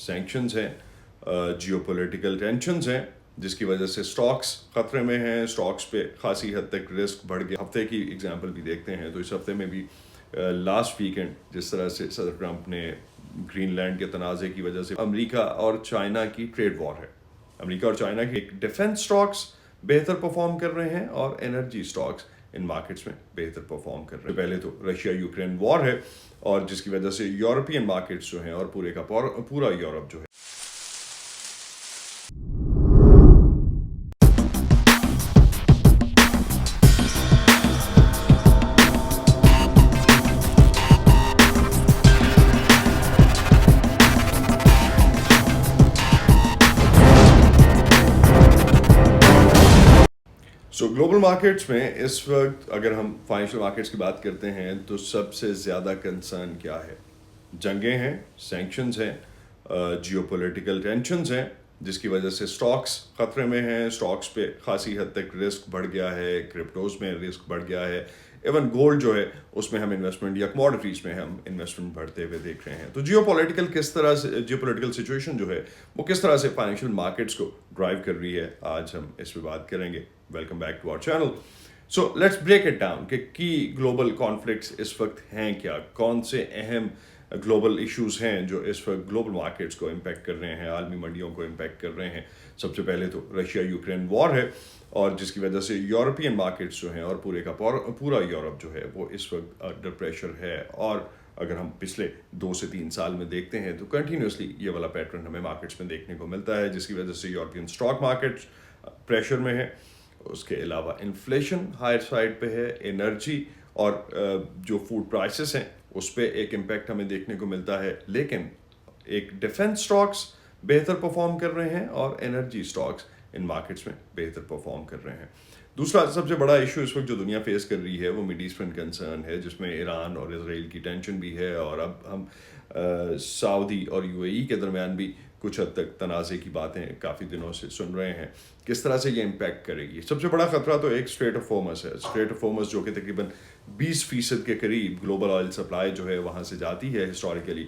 Sanctions ہیں, Jio political tensions ہیں, جس کی وجہ سے سٹاکس خطرے میں ہیں. سٹاکس پہ خاصی حد تک رسک بڑھ گیا. ہفتے کی ایگزامپل بھی دیکھتے ہیں تو اس ہفتے میں بھی لاسٹ ویکینڈ جس طرح سے صدر ٹرمپ نے گرین لینڈ کے تنازع کی وجہ سے امریکہ اور چائنا کی ٹریڈ وار ہے. امریکہ اور چائنا کی ایک ڈیفنس سٹاکس بہتر پرفارم کر رہے ہیں اور انرجی سٹاکس ان مارکیٹس میں بہتر پرفارم کر رہے ہیں. پہلے تو رشیا یوکرین وار ہے اور جس کی وجہ سے یورپین مارکیٹس جو ہیں اور پورے کا پورا یورپ جو ہے گلوبل مارکیٹس میں اس وقت اگر ہم فائنینشیل مارکیٹس کی بات کرتے ہیں تو سب سے زیادہ کنسرن کیا ہے؟ جنگیں ہیں, سینکشنز ہیں, جیو پولیٹیکل ٹینشنز ہیں, جس کی وجہ سے سٹاکس خطرے میں ہیں. سٹاکس پہ خاصی حد تک رسک بڑھ گیا ہے, کرپٹوز میں رسک بڑھ گیا ہے, ایون گولڈ جو ہے اس میں ہم انویسٹمنٹ یا کموڈیٹیز میں ہم انویسٹمنٹ بڑھتے ہوئے دیکھ رہے ہیں. تو جیو پولیٹیکل سچویشن جو ہے وہ کس طرح سے فائنینشیل مارکیٹس کو ڈرائیو کر رہی ہے, آج ہم اس پہ بات کریں گے. Welcome back to our channel. So let's break it down کہ کی گلوبل کانفلکٹس اس وقت ہیں کیا, کون سے اہم گلوبل ایشوز ہیں جو اس وقت گلوبل مارکیٹس کو امپیکٹ کر رہے ہیں, عالمی منڈیوں کو امپیکٹ کر رہے ہیں. سب سے پہلے تو رشیا یوکرین وار ہے اور جس کی وجہ سے یورپین مارکیٹس جو ہیں اور پورے کا پورا یورپ جو ہے وہ اس وقت انڈر پریشر ہے. اور اگر ہم پچھلے 2 سے 3 سال میں دیکھتے ہیں تو کنٹینیوسلی یہ والا پیٹرن ہمیں مارکیٹس میں دیکھنے کو ملتا ہے, جس کی وجہ سے یورپین اسٹاک مارکیٹس پریشر میں ہے. اس کے علاوہ انفلیشن ہائر سائڈ پہ ہے, انرجی اور جو فوڈ پرائسز ہیں اس پہ ایک امپیکٹ ہمیں دیکھنے کو ملتا ہے. لیکن ایک ڈیفنس سٹاکس بہتر پرفارم کر رہے ہیں اور انرجی سٹاکس ان مارکیٹس میں بہتر پرفارم کر رہے ہیں. دوسرا سب سے بڑا ایشو اس وقت جو دنیا فیس کر رہی ہے وہ مڈ ایسٹرن کنسرن ہے, جس میں ایران اور اسرائیل کی ٹینشن بھی ہے, اور اب ہم سعودی اور UAE کے درمیان بھی کچھ حد تک تنازع کی باتیں کافی دنوں سے سن رہے ہیں. کس طرح سے یہ امپیکٹ کرے گی؟ سب سے بڑا خطرہ تو ایک اسٹریٹ آف ہارمز ہے. اسٹریٹ آف ہارمز جو کہ تقریباً 20% کے قریب گلوبل آئل سپلائی جو ہے وہاں سے جاتی ہے ہسٹوریکلی.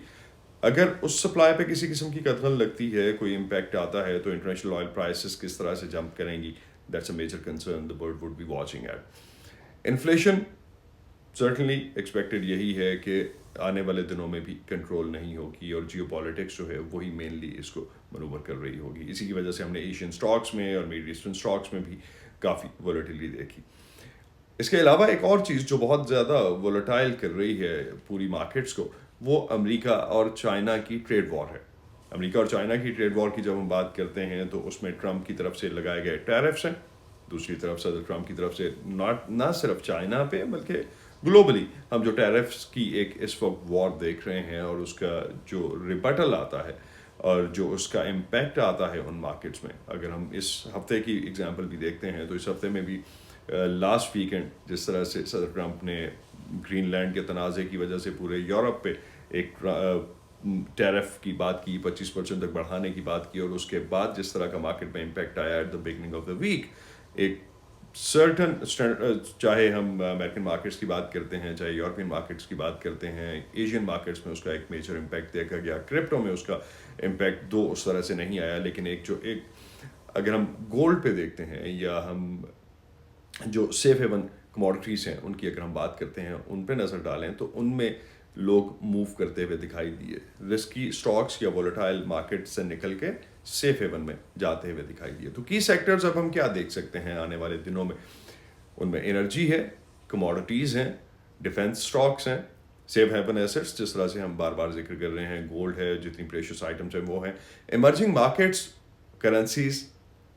اگر اس سپلائی پہ کسی قسم کی قدغن لگتی ہے, کوئی امپیکٹ آتا ہے, تو انٹرنیشنل آئل پرائسز کس طرح سے جمپ کریں گی؟ That's a major concern the world would be watching at. Inflation certainly expected یہی ہے کہ آنے والے دنوں میں بھی کنٹرول نہیں ہوگی, اور جیو پالیٹکس جو ہے وہی مینلی اس کو منوور کر رہی ہوگی. اسی کی وجہ سے ہم نے ایشین سٹاکس میں اور مڈ ایسٹرن سٹاکس میں بھی کافی ولیٹیلٹی دیکھی. اس کے علاوہ ایک اور چیز جو بہت زیادہ ولیٹائل کر رہی ہے پوری مارکیٹس کو, وہ امریکہ اور چائنا کی ٹریڈ وار ہے. امریکہ اور چائنا کی ٹریڈ وار کی جب ہم بات کرتے ہیں تو اس میں ٹرمپ کی طرف سے لگائے گئے ٹیرفس ہیں. دوسری طرف صدر ٹرمپ کی طرف سے نہ صرف چائنا پہ بلکہ گلوبلی ہم جو ٹیرفس کی ایک اس وقت وار دیکھ رہے ہیں, اور اس کا جو ریبٹل آتا ہے اور جو اس کا امپیکٹ آتا ہے ان مارکیٹس میں. اگر ہم اس ہفتے کی ایگزامپل بھی دیکھتے ہیں تو اس ہفتے میں بھی لاسٹ ویکینڈ جس طرح سے صدر ٹرمپ نے گرین لینڈ کے تنازع کی وجہ سے پورے یورپ پہ ایک ٹیرف کی بات کی, 25% تک بڑھانے کی بات کی, اور اس کے بعد جس طرح کا مارکیٹ میں امپیکٹ آیا at the beginning of the week, ایک سرٹن چاہے ہم امریکن مارکیٹس کی بات کرتے ہیں, چاہے یورپین مارکیٹس کی بات کرتے ہیں, ایشین مارکیٹس میں اس کا ایک میجر امپیکٹ دیکھا گیا. کرپٹو میں اس کا امپیکٹ اس طرح سے نہیں آیا, لیکن ایک اگر ہم گولڈ پہ دیکھتے ہیں یا ہم جو سیف ہیون کموڈیٹیز ہیں ان کی اگر ہم بات کرتے ہیں, ان پہ نظر ڈالیں تو ان میں لوگ موو کرتے ہوئے دکھائی دیے. رسکی سٹاکس یا وولیٹائل مارکیٹ سے نکل کے سیف ہیون میں جاتے ہوئے دکھائی دیے. تو کی سیکٹرز اب ہم کیا دیکھ سکتے ہیں آنے والے دنوں میں؟ ان میں انرجی ہے, کموڈیٹیز ہیں, ڈیفنس سٹاکس ہیں, سیف ہیون ایسٹس جس طرح سے ہم بار بار ذکر کر رہے ہیں, گولڈ ہے, جتنی پریشیس آئٹمس ہیں وہ ہیں, ایمرجنگ مارکیٹس, کرنسیز.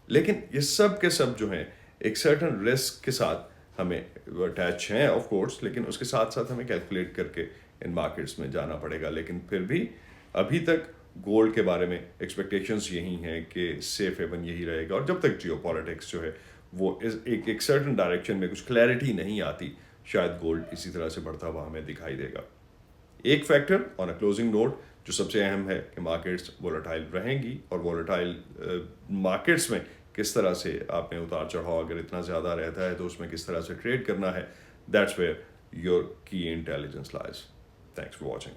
لیکن یہ سب کے سب جو ہیں ایک سرٹن رسک کے ساتھ ہمیں اٹیچ ہیں آف کورس, لیکن اس کے ساتھ ساتھ ہمیں کیلکولیٹ کر کے ان مارکیٹس میں جانا پڑے گا. لیکن پھر بھی ابھی تک گولڈ کے بارے میں ایکسپیکٹیشنز یہی ہیں کہ سیف ہیون یہی رہے گا, اور جب تک جیو پالیٹکس جو ہے وہ ایک سرٹن ڈائریکشن میں کچھ کلیئرٹی نہیں آتی, شاید گولڈ اسی طرح سے بڑھتا ہوا ہمیں دکھائی دے گا. ایک factor on a closing note جو سب سے اہم ہے کہ مارکیٹس وولیٹائل رہیں گی, اور وولیٹائل مارکیٹس میں کس طرح سے آپ نے اتار چڑھاؤ اگر اتنا زیادہ رہتا ہے تو اس میں کس طرح سے ٹریڈ کرنا ہے. دیٹس ویئر یور کی انٹیلیجنس لائز. Thanks for watching.